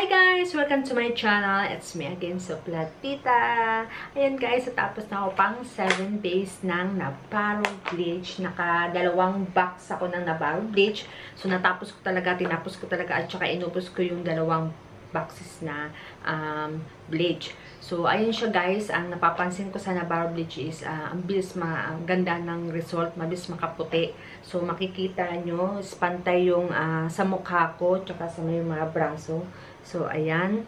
Hi guys! Welcome to my channel. It's me again, Soplat Tita. Ayan guys, natapos na ako pang 7 days ng Navarro Bleach. Naka-2 box ako ng Navarro Bleach. So natapos ko talaga, tinapos ko talaga at saka inubos ko yung 2 boxes na bleach. So ayun siya guys, ang napapansin ko sa Navarro Bleach is ang bilis ganda ng result, mabilis makaputi. So makikita nyo, pantay yung sa mukha ko, tsaka sa may mga braso. So ayan,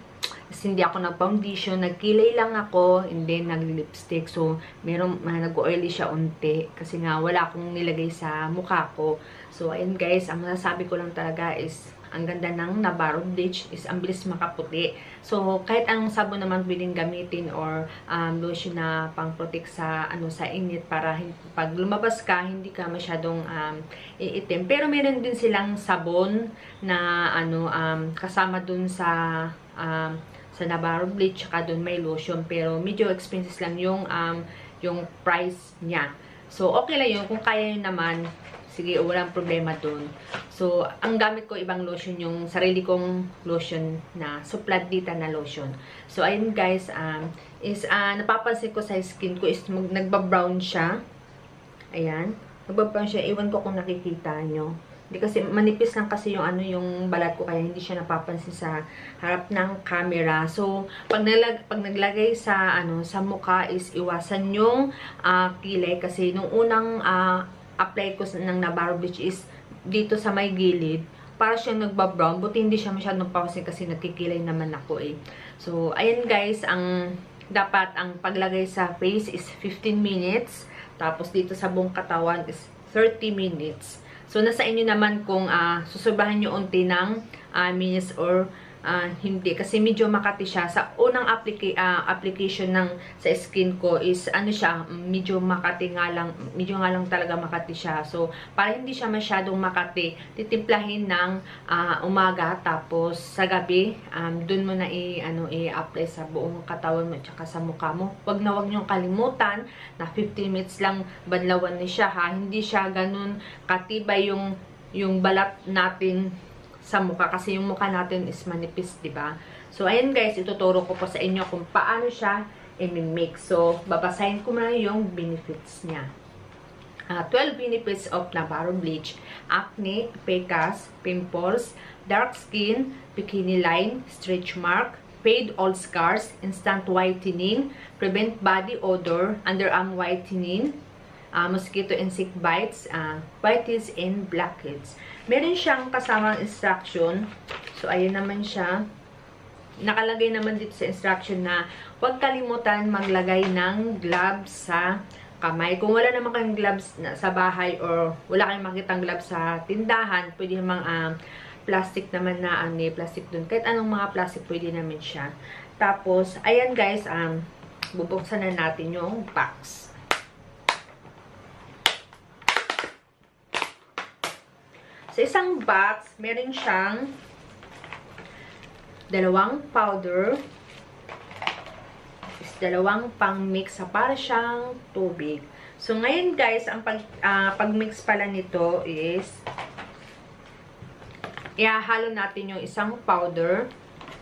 kasi hindi ako nag-foundation, nagkilay lang ako, and then nag-lipstick. So meron, nag-oily siya unti, kasi nga wala akong nilagay sa mukha ko. So ayun guys, ang masasabi ko lang talaga is, ang ganda ng Navarro Bleach is ang bilis makaputi. So, kahit anong sabon naman pwedeng gamitin or lotion na pang-protect sa, sa init para pag lumabas ka, hindi ka masyadong iitim. Pero meron din silang sabon na kasama dun sa Navarro Bleach, tsaka dun may lotion. Pero medyo expensive lang yung price niya. So, okay lang yun. Kung kaya yun naman, sige, walang problema dun. So, ang gamit ko ibang lotion, yung sarili kong lotion na Soplat Tita na lotion. So, ayun guys, napapansin ko sa skin ko is nagba-brown siya. Ayan. Nagba-brown siya. Iwan ko kung nakikita nyo. Hindi kasi, manipis lang kasi yung yung balat ko, kaya hindi siya napapansin sa harap ng camera. So, pag naglagay sa, sa mukha is iwasan yung kilay. Kasi nung unang apply ko ng Navarro Bleach is dito sa may gilid, para siyang nagba-brown, buti hindi siya masyadong pawasin kasi nagkikilay naman ako eh. So, ayan guys, dapat ang paglagay sa face is 15 minutes, tapos dito sa buong katawan is 30 minutes. So, nasa inyo naman kung susubahan nyo unti ng minutes or hindi, kasi medyo makati siya. Sa unang application sa skin ko is siya, medyo makati nga lang, medyo nga lang talaga makati siya. So, para hindi siya masyadong makati, titimplahin ng umaga, tapos sa gabi, dun mo na i-apply sa buong katawan mo, tsaka sa mukha mo. Wag niyong kalimutan na 15 minutes lang banlawan na siya ha. Hindi siya ganun katibay yung balat natin sa mukha, kasi yung mukha natin is manipis, diba? So, ayan guys, ituturo ko po sa inyo kung paano siya i-mix. So, babasahin ko na yung benefits niya. 12 benefits of Navarro Bleach: acne, pecas, pimples, dark skin, bikini line, stretch mark, fade all scars, instant whitening, prevent body odor, underarm whitening, mosquito insect bites, whiteheads and blackheads. Meron siyang kasamang instruction. So, ayun naman siya. Nakalagay naman dito sa instruction na huwag kalimutan maglagay ng gloves sa kamay. Kung wala naman kayong gloves sa bahay or wala kayong makitang gloves sa tindahan, pwede namang plastic naman na plastic dun. Kahit anong mga plastic, pwede naman siya. Tapos, ayan guys, bubuksan na natin yung box. Sa isang box, meron siyang 2 powder, 2 pang-mix sa para siyang tubig. So, ngayon guys, ang pag-mix pala nito is ihahalo natin yung isang powder,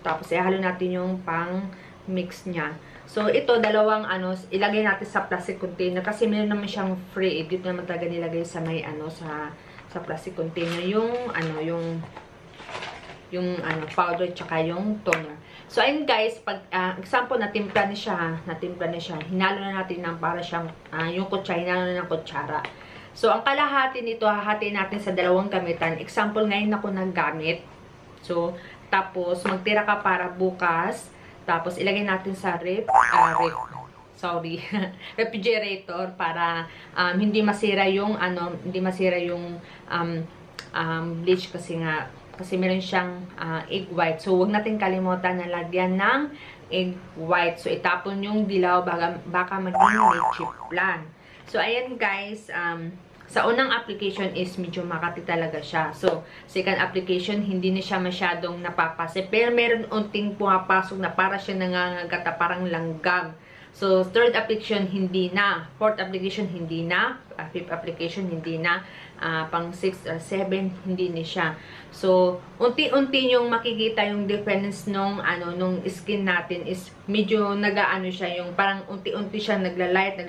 tapos ihahalo natin yung pang-mix niya. So, ito, 2 ilagay natin sa plastic container kasi meron naman siyang free. Dito naman talaga nilagay sa may sa plastic container yung powder tsaka yung toner. So ayun guys, pag example natimpla na siya, hinalo na natin ng para siyang yung kutsara, hinalo na ng kutsara. So ang kalahati nito hahatiin natin sa 2 gamitan. Example, ngayon ako naggamit. So tapos magtira ka para bukas, tapos ilagay natin sa refrigerator para hindi masira yung bleach, kasi meron siyang egg white. So wag natin kalimutan na lagyan ng egg white. So itapon yung dilaw, baka maging leche plan. So ayan guys, sa unang application is medyo makati talaga siya. So second application, hindi na siya masyadong napapase, pero meron unting pumapasok na para siya nangangagata, parang langgam. So, third application, hindi na. Fourth application, hindi na. Fifth application, hindi na. Pang 6 or 7, hindi na siya. So, unti-unti yung makikita yung difference nung skin natin is medyo nagaano siya, yung parang unti-unti siya naglalight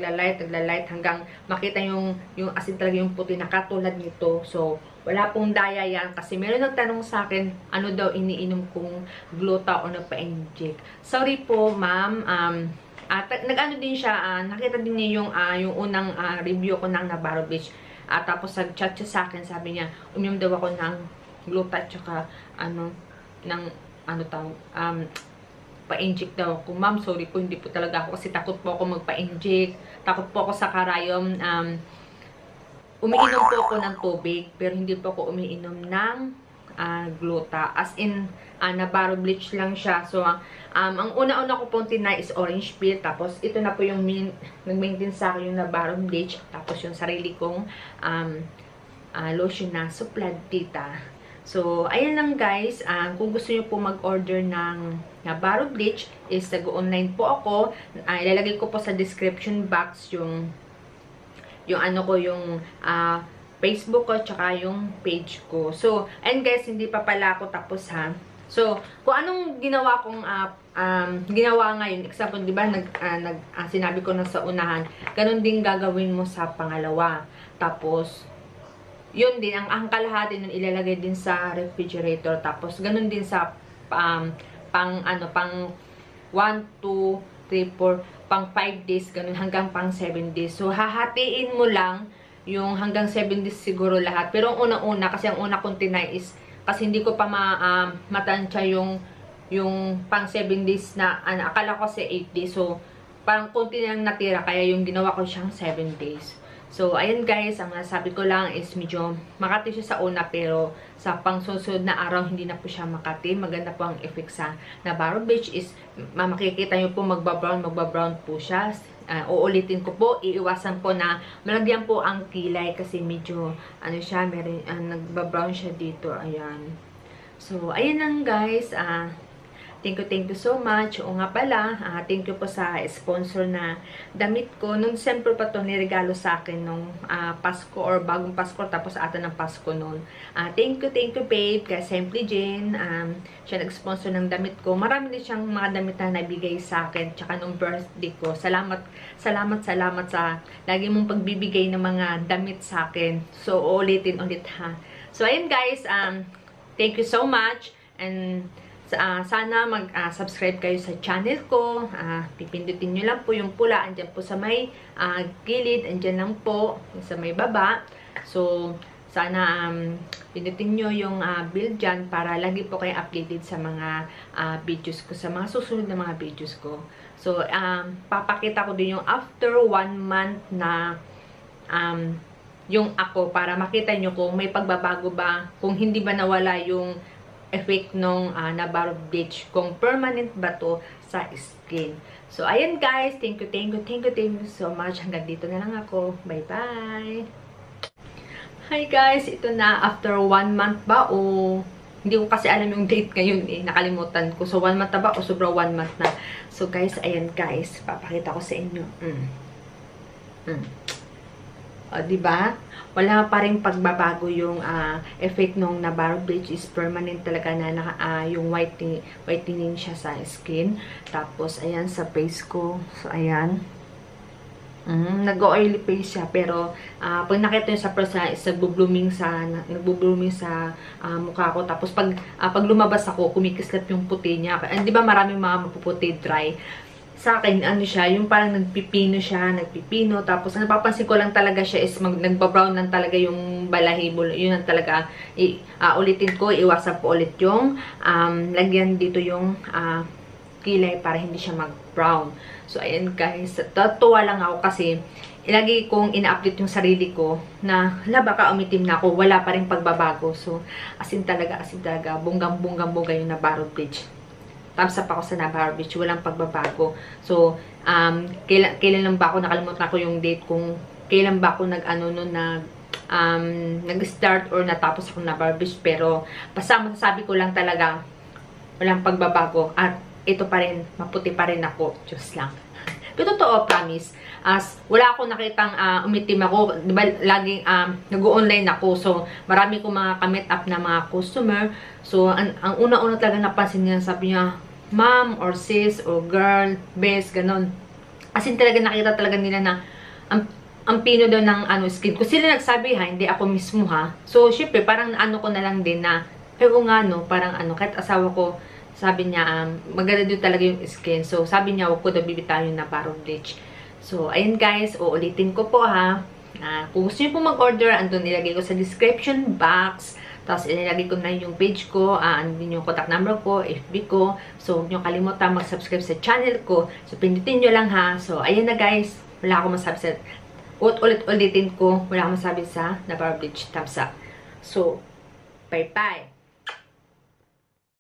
hanggang makita yung asin talaga yung puti na katulad nito. So, wala pong daya yan kasi meron nagtanong sa akin ano daw iniinom kong gluta o nagpa-inject. Sorry po, ma'am. Nag-ano din siya, nakita din niya yung unang review ko ng Navarro Beach. Tapos nag-chat siya sa akin, sabi niya, uminom daw ako ng gluta at saka pa-inject daw ako. Ma'am, sorry po, hindi po talaga ako kasi takot po ako magpa-inject. Takot po ako sa karayom. Umiinom po ako ng tubig, pero hindi po ako umiinom ng gluta. As in, Navarro Bleach lang siya. So, ang una-una ko pong tinay is orange peel. Tapos, ito na po yung nag-maintain sa akin yung Navarro Bleach. Tapos, yung sarili kong lotion na Supladita. So, ayan lang guys. Kung gusto nyo po mag-order ng Navarro Bleach, is nag-online po ako. Ilalagay ko po sa description box yung Facebook ko, tsaka yung page ko. So, and guys, hindi pa pala ako tapos ha. So, kung anong ginawa kong ginawa ngayon, example, di ba, sinabi ko na sa unahan, ganun din gagawin mo sa pangalawa. Tapos, yun din, ang kalahati nun ilalagay din sa refrigerator. Tapos, ganun din sa pang 1, 2, 3, 4, pang 5 days, ganun, hanggang pang 7 days. So, hahatiin mo lang yung hanggang 7 days siguro lahat. Pero ang una-una, kasi ang una kong tinay is, kasi hindi ko pa matansya yung pang 7 days na, akala ko kasi 8 days. So, parang konti lang natira, kaya yung ginawa ko siyang 7 days. So, ayan guys, ang nasabi ko lang is medyo makati siya sa una, pero sa pangsusunod na araw, hindi na po siya makati. Maganda po ang effect sa Navarro Beach is, makikita nyo po magbabrown po siya. Uulitin ko po, iiwasan po na malagyan po ang kilay kasi medyo, nagbabrown siya dito. Ayan. So, ayan lang guys. Thank you so much. O nga pala, thank you po sa sponsor na damit ko. Nung December pa to niregalo sa akin nung Pasko or bagong Pasko, tapos ata ng Pasko noon. Thank you babe, kay Simply Jane. Siya nag-sponsor ng damit ko. Marami din siyang mga damit na nabigay sa akin, tsaka nung birthday ko. Salamat sa lagi mong pagbibigay ng mga damit sa akin. So, ulitin ulit ha. So, ayun guys, thank you so much, and sana mag-subscribe kayo sa channel ko. Pipindutin nyo lang po yung pula. Andyan po sa may gilid. Andyan lang po sa may baba. So, sana pindutin nyo yung bell dyan para lagi po kayo updated sa mga videos ko. Sa mga susunod na mga videos ko. So, papakita ko din yung after 1 month na yung ako para makita nyo kung may pagbabago ba. Kung hindi ba nawala yung effect nung Navarro Bleach, kung permanent ba to sa skin. So, ayan guys, thank you so much. Hanggang dito na lang ako. Bye-bye! Hi guys, ito na after 1 month ba o hindi ko kasi alam yung date ngayon eh, nakalimutan ko. So, 1 month na ba o sobra 1 month na. So, guys, ayan guys, papakita ko sa inyo. O, diba? Wala pa rin pagbabago yung effect nung Navarro Bleach is permanent talaga na yung whitening siya sa skin. Tapos, ayan, sa face ko. So, ayan. Nag-oily face siya. Pero, pag nakita nyo sa person, is nagbo-blooming sa mukha ko. Tapos, pag lumabas ako, kumikislap yung puti niya. Di ba maraming mga mapuputi dry? Sa akin, siya, yung parang nagpipino. Tapos, napapansin ko lang talaga siya is nagbabrown lang talaga yung balahibo. Yun lang talaga. Ulitin ko, iwasan po ulit yung lagyan dito yung kilay para hindi siya mag-brown. So, ayan guys. Tatuwa lang ako kasi ilagi kong ina-update yung sarili ko na, baka umitim na ako. Wala pa rin pagbabago. So, asin talaga. Bunggang-bunggang yung Navarro Bleach. Thumbs up ako sa Navarro Beach. Walang pagbabago. So, kailan lang ba ako, nakalimutan ko yung date kung kailan ba ako nag-start or natapos ako Navarro Beach. Pero, basta masasabi ko lang talaga, walang pagbabago. At ito pa rin, maputi pa rin ako. Diyos lang. Pero totoo, promise. As wala akong nakitang umitim ako. Diba, laging nag-online ako. So, marami kong mga ka-meet up na mga customer. So, ang una-una talaga napansin niya, sabi niya, ma'am, or sis, or girl, best, ganon. As in, talaga nakita talaga nila na ang pino daw ng skin ko. Sila nagsabi ha, hindi ako mismo ha. So, syempre, parang ko na lang din na, pero nga no, parang kahit asawa ko, sabi niya, maganda doon talaga yung skin. So, sabi niya, huwag ko daw bibitayin na Paro Bleach. So, ayun guys, uulitin ko po ha. Kung gusto niyo po mag-order, andun ilagay ko sa description box. Tapos, ilalagay ko na yung page ko, andun yung contact number ko, FB ko. So, huwag niyo kalimutan mag-subscribe sa channel ko. So, pindutin niyo lang ha. So, ayun na guys, wala akong masabi sa ulit-ulitin ko, wala akong masabi sa Paro Bleach. Thumbs up. So, bye-bye!